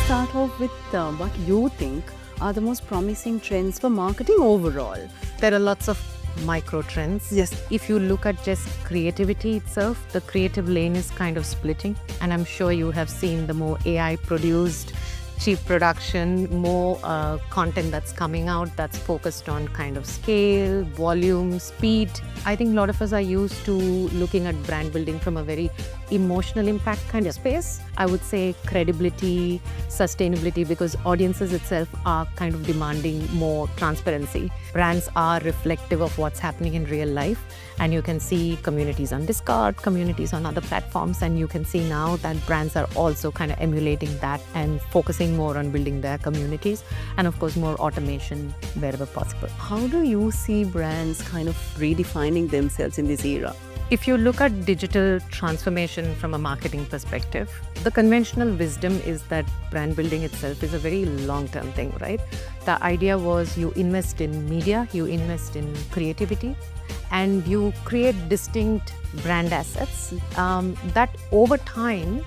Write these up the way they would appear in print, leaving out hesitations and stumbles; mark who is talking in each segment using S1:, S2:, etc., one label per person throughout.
S1: start off with what you think are the most promising trends for marketing overall?
S2: There are lots of micro trends.
S1: Yes.
S2: If you look at just creativity itself, the creative lane is kind of splitting. And I'm sure you have seen the more AI produced, cheap production, more content that's coming out that's focused on kind of scale, volume, speed. I think a lot of us are used to looking at brand building from a very emotional impact kind of space. I would say credibility, sustainability, because audiences itself are kind of demanding more transparency. Brands are reflective of what's happening in real life, and you can see communities on Discord, communities on other platforms, and you can see now that brands are also kind of emulating that and focusing more on building their communities, and of course more automation wherever possible.
S1: How do you see brands kind of redefining themselves in this era?
S2: If you look at digital transformation from a marketing perspective, the conventional wisdom is that brand building itself is a very long-term thing, right? The idea was you invest in media, you invest in creativity, and you create distinct brand assets that over time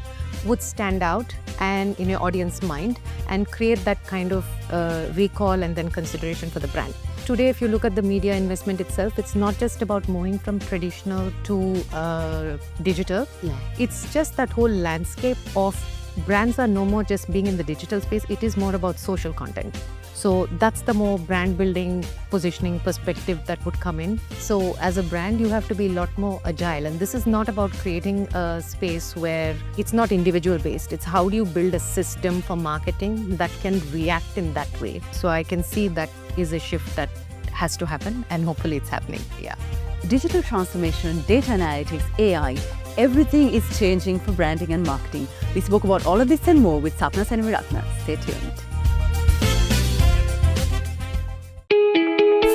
S2: would stand out and in your audience mind and create that kind of recall and then consideration for the brand. Today, if you look at the media investment itself, it's not just about moving from traditional to digital.
S1: Yeah.
S2: It's just that whole landscape of brands are no more just being in the digital space. It is more about social content. So that's the more brand building positioning perspective that would come in. So as a brand, you have to be a lot more agile. And this is not about creating a space where it's not individual based. It's how do you build a system for marketing that can react in that way. So I can see that is a shift that has to happen, and hopefully it's happening. Yeah.
S1: Digital transformation, data analytics, AI, everything is changing for branding and marketing. We spoke about all of this and more with Sapna Seneviratne. Stay tuned.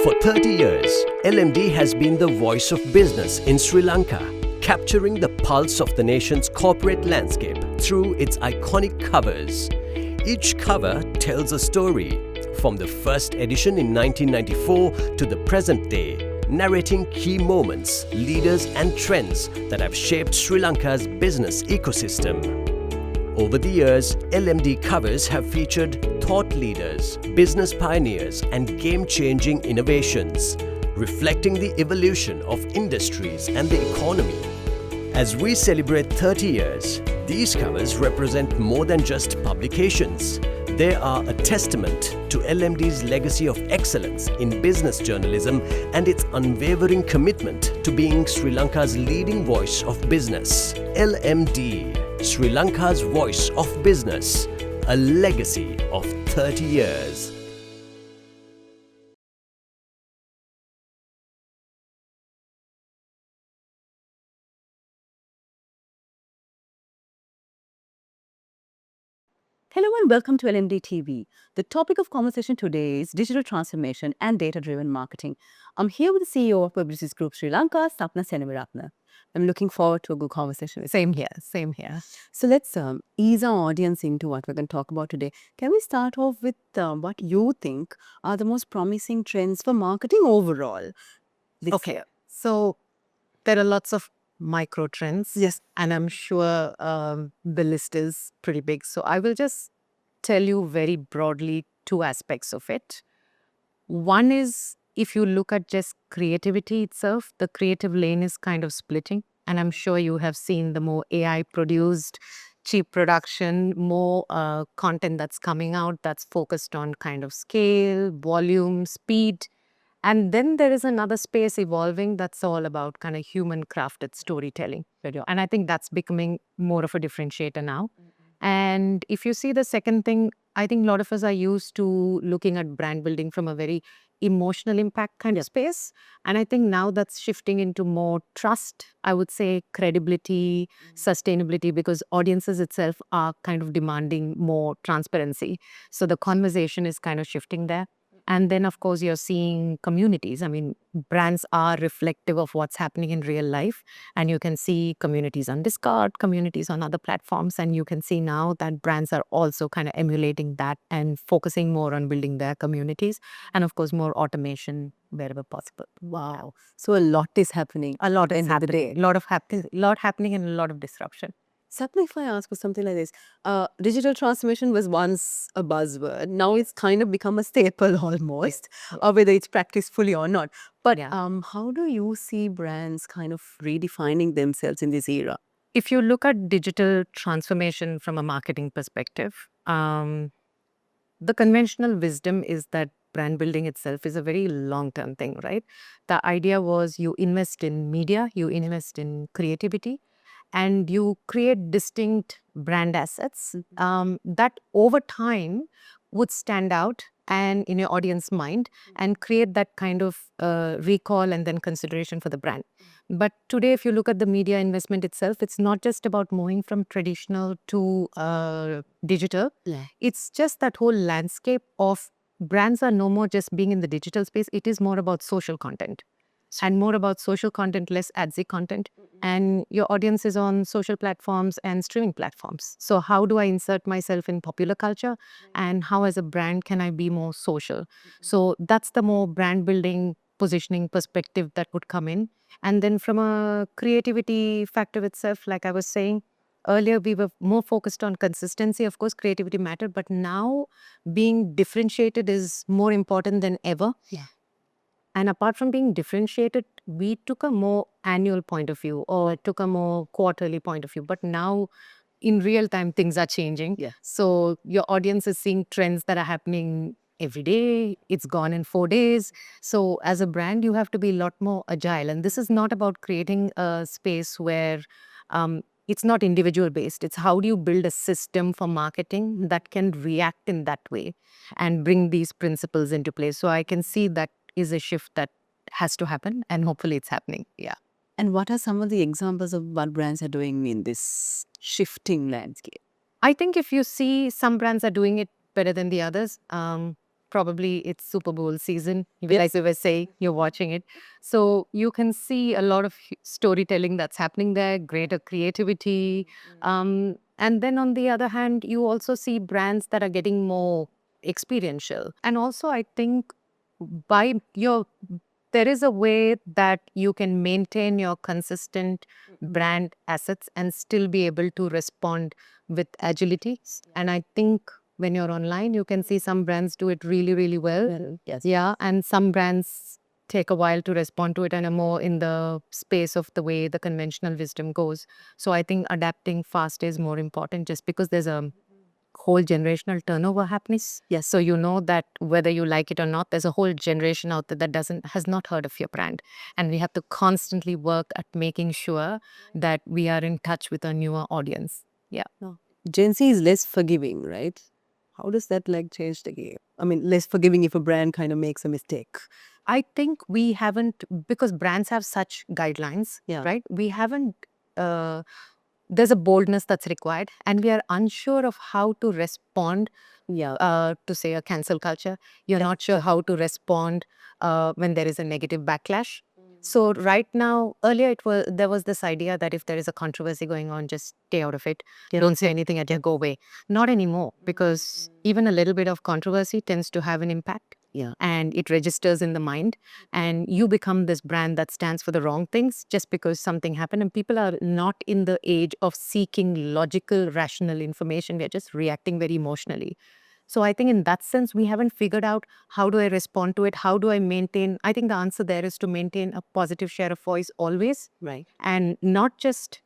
S3: For 30 years, LMD has been the voice of business in Sri Lanka, capturing the pulse of the nation's corporate landscape through its iconic covers. Each cover tells a story, from the first edition in 1994 to the present day, narrating key moments, leaders and trends that have shaped Sri Lanka's business ecosystem. Over the years, LMD covers have featured thought leaders, business pioneers, and game-changing innovations, reflecting the evolution of industries and the economy. As we celebrate 30 years, these covers represent more than just publications. They are a testament to LMD's legacy of excellence in business journalism and its unwavering commitment to being Sri Lanka's leading voice of business. LMD, Sri Lanka's voice of business, a legacy of 30 years.
S1: Hello and welcome to LMDtv. The topic of conversation today is digital transformation and data-driven marketing. I'm here with the CEO of Publicis Groupe Sri Lanka, Sapna Seneviratne. I'm looking forward to a good conversation with you.
S2: Same here, same here.
S1: So let's ease our audience into what we're going to talk about today. Can we start off with what you think are the most promising trends for marketing overall?
S2: Okay, so there are lots of micro trends.
S1: Yes.
S2: And I'm sure the list is pretty big. So I will just tell you very broadly two aspects of it. One is, if you look at just creativity itself, the creative lane is kind of splitting. And I'm sure you have seen the more AI produced, cheap production, more content that's coming out that's focused on kind of scale, volume, speed. And then there is another space evolving that's all about kind of human crafted storytelling. And I think that's becoming more of a differentiator now. And if you see the second thing, I think a lot of us are used to looking at brand building from a very emotional impact kind of space. And I think now that's shifting into more trust, I would say credibility, sustainability, because audiences itself are kind of demanding more transparency. So the conversation is kind of shifting there. And then, of course, you're seeing communities. I mean, brands are reflective of what's happening in real life. And you can see communities on Discord, communities on other platforms. And you can see now that brands are also kind of emulating that and focusing more on building their communities. And of course, more automation wherever possible.
S1: Wow. So a lot is happening.
S2: A lot is
S1: End of the
S2: happening.
S1: day.
S2: A lot happening and a lot of disruption.
S1: Sapna, if I ask for something like this, digital transformation was once a buzzword. Now it's kind of become a staple almost, whether it's practiced fully or not. But
S2: Yeah.
S1: how do you see brands kind of redefining themselves in this era?
S2: If you look at digital transformation from a marketing perspective, the conventional wisdom is that brand building itself is a very long term thing, right? The idea was you invest in media, you invest in creativity, and you create distinct brand assets that over time would stand out and in your audience mind and create that kind of recall and then consideration for the brand. But today, if you look at the media investment itself, it's not just about moving from traditional to digital.
S1: Yeah.
S2: It's just that whole landscape of brands are no more just being in the digital space. It is more about social content and more about social content, less adsy content. And your audience is on social platforms and streaming platforms. So how do I insert myself in popular culture? And how as a brand can I be more social? So that's the more brand building positioning perspective that would come in. And then from a creativity factor itself, like I was saying, earlier we were more focused on consistency. Of course, creativity mattered, but now being differentiated is more important than ever.
S1: Yeah.
S2: And apart from being differentiated, we took a more annual point of view or took a more quarterly point of view. But now in real time, things are changing.
S1: Yeah.
S2: So your audience is seeing trends that are happening every day. It's gone in 4 days. So as a brand, you have to be a lot more agile. And this is not about creating a space where it's not individual based. It's how do you build a system for marketing that can react in that way and bring these principles into place. So I can see that is a shift that has to happen and hopefully it's happening. Yeah.
S1: And what are some of the examples of what brands are doing in this shifting landscape?
S2: I think if you see some brands are doing it better than the others, probably it's Super Bowl season. Even like we were saying, you're watching it. So you can see a lot of storytelling that's happening there, greater creativity. And then on the other hand, you also see brands that are getting more experiential. And also I think by your there is a way that you can maintain your consistent brand assets and still be able to respond with agility. And I think when you're online, you can see some brands do it really, really well.
S1: Yes.
S2: Yeah. And some brands take a while to respond to it and are more in the space of the way the conventional wisdom goes. So I think adapting fast is more important just because there's a whole generational turnover happening. Yes. So you know that whether you like it or not, there's a whole generation out there that has not heard of your brand. And we have to constantly work at making sure that we are in touch with a newer audience. Yeah.
S1: Gen Z is less forgiving, right? How does that like change the game? I mean, less forgiving if a brand kind of makes a mistake.
S2: I think we haven't, because brands have such guidelines,
S1: Yeah.
S2: right? We haven't, there's a boldness that's required, and we are unsure of how to respond to say a cancel culture. You're not sure how to respond when there is a negative backlash. So right now, earlier there was this idea that if there is a controversy going on, just stay out of it. Don't say anything and just go away. Not anymore, because even a little bit of controversy tends to have an impact.
S1: Yeah.
S2: And it registers in the mind, and you become this brand that stands for the wrong things just because something happened. And people are not in the age of seeking logical, rational information. We're just reacting very emotionally. So I think in that sense, we haven't figured out how do I respond to it? How do I maintain? I think the answer there is to maintain a positive share of voice always,
S1: Right.
S2: and not just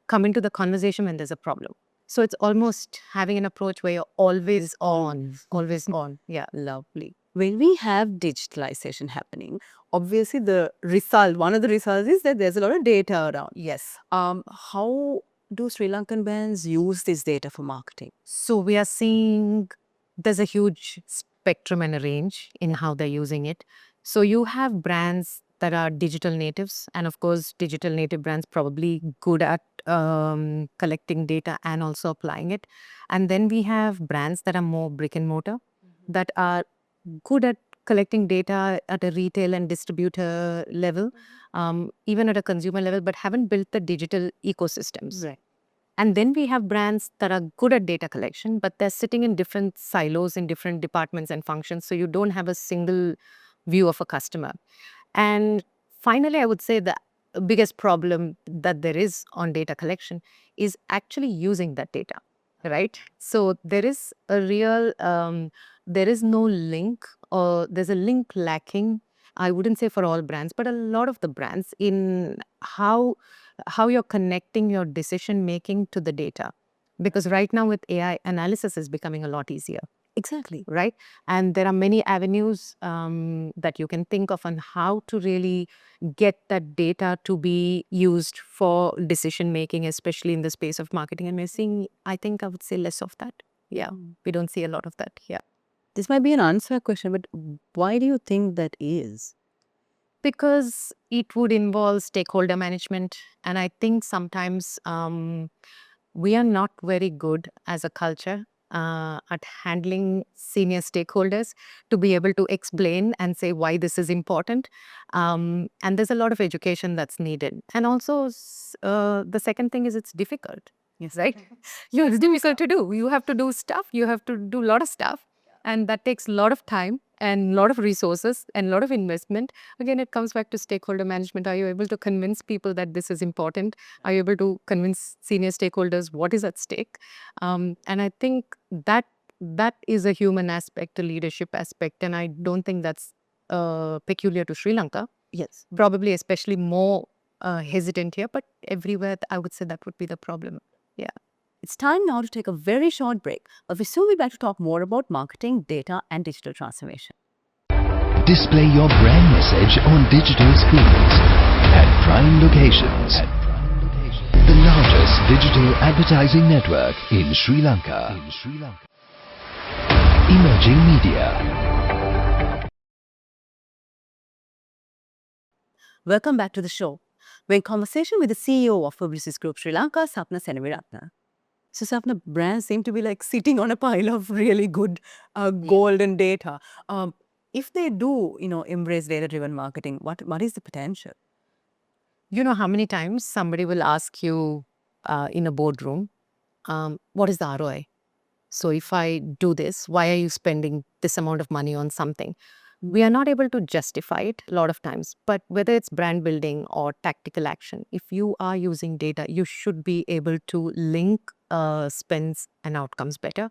S2: come into the conversation when there's a problem. So it's almost having an approach where you're always on, always on. Yeah.
S1: Lovely. When we have digitalization happening, obviously one of the results is that there's a lot of data around.
S2: Yes.
S1: How do Sri Lankan brands use this data for marketing?
S2: So we are seeing there's a huge spectrum and a range in how they're using it. So you have brands that are digital natives, and of course, digital native brands probably good at collecting data and also applying it. And then we have brands that are more brick and mortar, that are good at collecting data at a retail and distributor level, even at a consumer level, but haven't built the digital ecosystems.
S1: Right.
S2: And then we have brands that are good at data collection, but they're sitting in different silos in different departments and functions. So you don't have a single view of a customer. And finally, I would say that biggest problem that there is on data collection is actually using that data, right? So there is a real, there is no link, or there's a link lacking. I wouldn't say for all brands, but a lot of the brands in how you're connecting your decision making to the data. Because right now with AI, analysis is becoming a lot easier.
S1: Exactly.
S2: Right? And there are many avenues that you can think of on how to really get that data to be used for decision making, especially in the space of marketing. And we're seeing, I think I would say, less of that. Yeah, we don't see a lot of that. Yeah.
S1: This might be an unfair question, but why do you think that is?
S2: Because it would involve stakeholder management. And I think sometimes we are not very good as a culture at handling senior stakeholders to be able to explain and say why this is important. And there's a lot of education that's needed. And also, the second thing is it's difficult.
S1: Yes.
S2: Right? Yeah, it's difficult to do. You have to do stuff. You have to do a lot of stuff. And that takes a lot of time and a lot of resources and a lot of investment. Again, it comes back to stakeholder management. Are you able to convince people that this is important? Are you able to convince senior stakeholders what is at stake? And I think that is a human aspect, a leadership aspect. And I don't think that's peculiar to Sri Lanka.
S1: Yes.
S2: Probably especially more hesitant here, but everywhere I would say that would be the problem. Yeah.
S1: It's time now to take a very short break, but we soon be back to talk more about marketing, data, and digital transformation.
S4: Display your brand message on digital screens at prime locations. The largest digital advertising network in Sri Lanka. Emerging media.
S1: Welcome back to the show. We're in conversation with the CEO of Publicis Groupe Sri Lanka, Sapna Seneviratne. So, Sapna, brands seem to be like sitting on a pile of really good golden data. If they do, embrace data-driven marketing, what is the potential?
S2: You know how many times somebody will ask you in a boardroom, what is the ROI? So if I do this, why are you spending this amount of money on something? We are not able to justify it a lot of times, but whether it's brand building or tactical action, if you are using data, you should be able to link spends and outcomes better.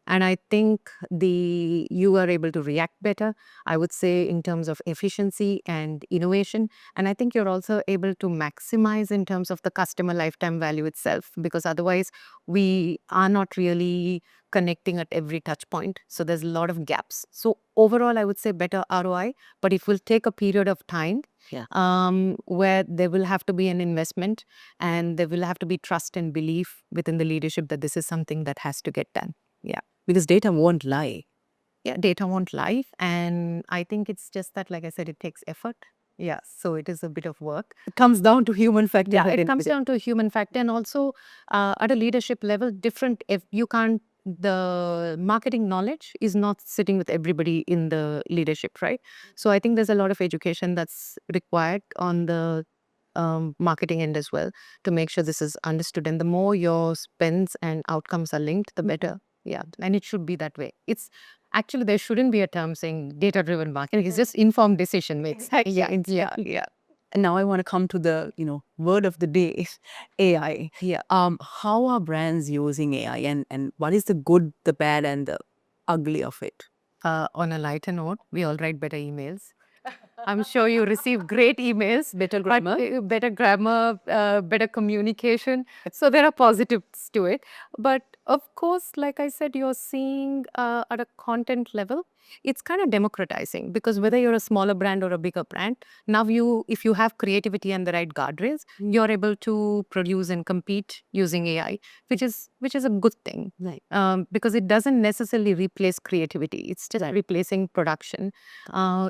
S2: And I think you are able to react better, I would say, in terms of efficiency and innovation. And I think you're also able to maximize in terms of the customer lifetime value itself, because otherwise we are not really connecting at every touch point. So there's a lot of gaps. So overall, I would say better ROI, but it will take a period of time.
S1: Yeah.
S2: Where there will have to be an investment and there will have to be trust and belief within the leadership that this is something that has to get done. Yeah.
S1: Because data won't lie.
S2: Yeah, data won't lie. And I think it's just that, like I said, it takes effort. Yeah, so it is a bit of work.
S1: It comes down to human factor.
S2: Yeah, it comes down to a human factor. And also at a leadership level, different, if you can't, the marketing knowledge is not sitting with everybody in the leadership, right? So I think there's a lot of education that's required on the marketing end as well to make sure this is understood. And the more your spends and outcomes are linked, the better. Yeah, and it should be that way. It's actually, there shouldn't be a term saying data-driven marketing. It's just informed decision making. Yeah.
S1: And now I want to come to the, word of the day, AI.
S2: Yeah.
S1: How are brands using AI, and what is the good, the bad, and the ugly of it?
S2: On a lighter note, we all write better emails. I'm sure you receive great emails.
S1: Better grammar?
S2: Better grammar, better communication. So there are positives to it. But of course, like I said, you're seeing at a content level, it's kind of democratizing, because whether you're a smaller brand or a bigger brand, now if you have creativity and the right guardrails, you're able to produce and compete using AI, which is a good thing.
S1: Right.
S2: Because it doesn't necessarily replace creativity. It's just replacing production.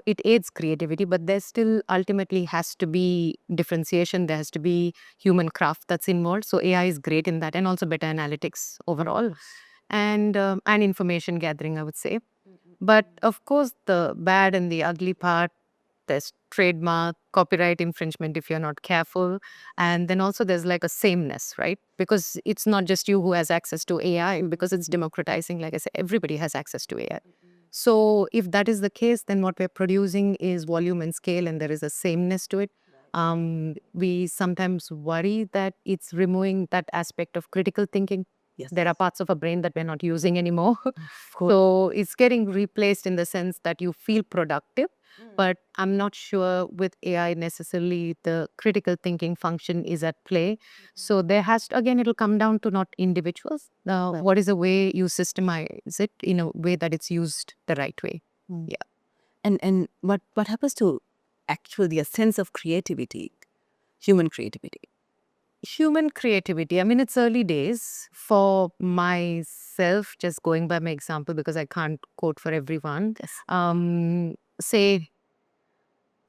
S2: It aids creativity, but there still ultimately has to be differentiation. There has to be human craft that's involved. So AI is great in that, and also better analytics overall, and information gathering, I would say. But of course, the bad and the ugly part, there's trademark, copyright infringement if you're not careful. And then also there's like a sameness, right? Because it's not just you who has access to AI, because it's democratizing. Like I said, everybody has access to AI. So if that is the case, then what we're producing is volume and scale, and there is a sameness to it. We sometimes worry that it's removing that aspect of critical thinking.
S1: Yes.
S2: There are parts of a brain that we're not using anymore.
S1: Of course.
S2: So it's getting replaced in the sense that you feel productive. But I'm not sure with AI necessarily the critical thinking function is at play. So there has to, again, it'll come down to not individuals. What is the way you systemize it in a way that it's used the right way? Yeah.
S1: And what happens to actually a sense of creativity, human creativity?
S2: Human creativity. I mean, it's early days for myself, just going by my example because I can't quote for everyone.
S1: Yes.
S2: Say,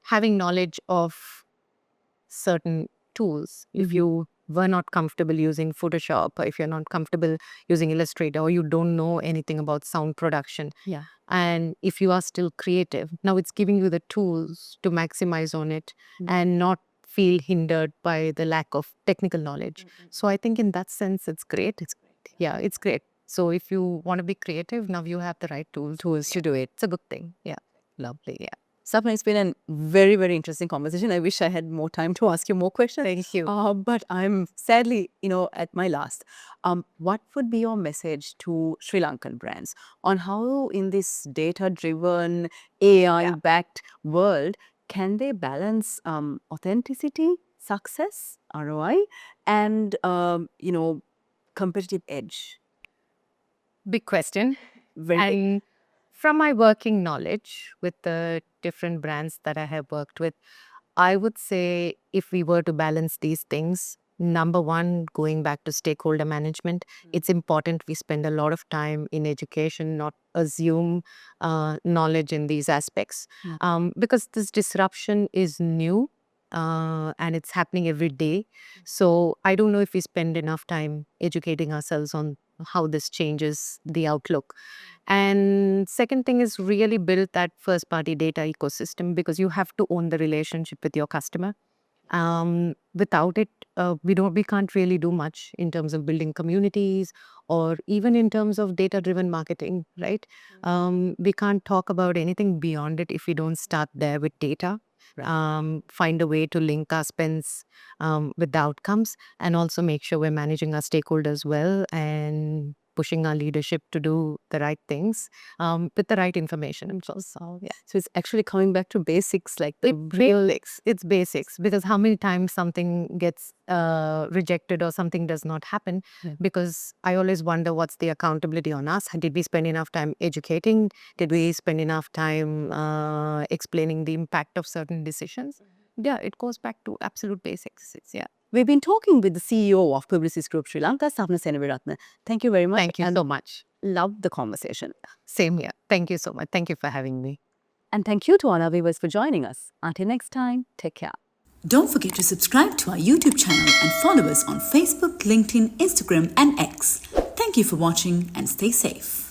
S2: having knowledge of certain tools. If you were not comfortable using Photoshop, or if you're not comfortable using Illustrator, or you don't know anything about sound production,
S1: Yeah.
S2: and if you are still creative, now it's giving you the tools to maximize on it and not feel hindered by the lack of technical knowledge. So I think in that sense, it's great. It's great. Yeah, it's great. So if you want to be creative, now you have the right tools
S1: To do it.
S2: It's a good thing. Yeah. Lovely. Yeah.
S1: Sapna, it's been a very, very interesting conversation. I wish I had more time to ask you more questions.
S2: Thank you.
S1: But I'm sadly, at my last. What would be your message to Sri Lankan brands on how in this data-driven, AI-backed world, can they balance authenticity, success, ROI, and, competitive edge?
S2: Big question.
S1: Very big.
S2: And from my working knowledge with the different brands that I have worked with, I would say if we were to balance these things, number one, going back to stakeholder management, it's important we spend a lot of time in education, not assume knowledge in these aspects. Because this disruption is new and it's happening every day. So I don't know if we spend enough time educating ourselves on how this changes the outlook. And second thing is really build that first party data ecosystem because you have to own the relationship with your customer. Without it, we can't really do much in terms of building communities or even in terms of data driven marketing, right? We can't talk about anything beyond it if we don't start there with data. Find a way to link our spends with the outcomes and also make sure we're managing our stakeholders well and pushing our leadership to do the right things with the right information. So, yeah.
S1: So it's actually coming back to basics, like the
S2: Basics. It's basics because how many times something gets rejected or something does not happen because I always wonder what's the accountability on us. Did we spend enough time educating? Did we spend enough time explaining the impact of certain decisions? Yeah, it goes back to absolute basics. Yeah.
S1: We've been talking with the CEO of Publicis Groupe Sri Lanka, Sapna Seneviratne. Thank you very much.
S2: Thank you so much.
S1: Loved the conversation.
S2: Same here. Thank you so much. Thank you for having me.
S1: And thank you to all our viewers for joining us. Until next time, take care.
S5: Don't forget to subscribe to our YouTube channel and follow us on Facebook, LinkedIn, Instagram, and X. Thank you for watching and stay safe.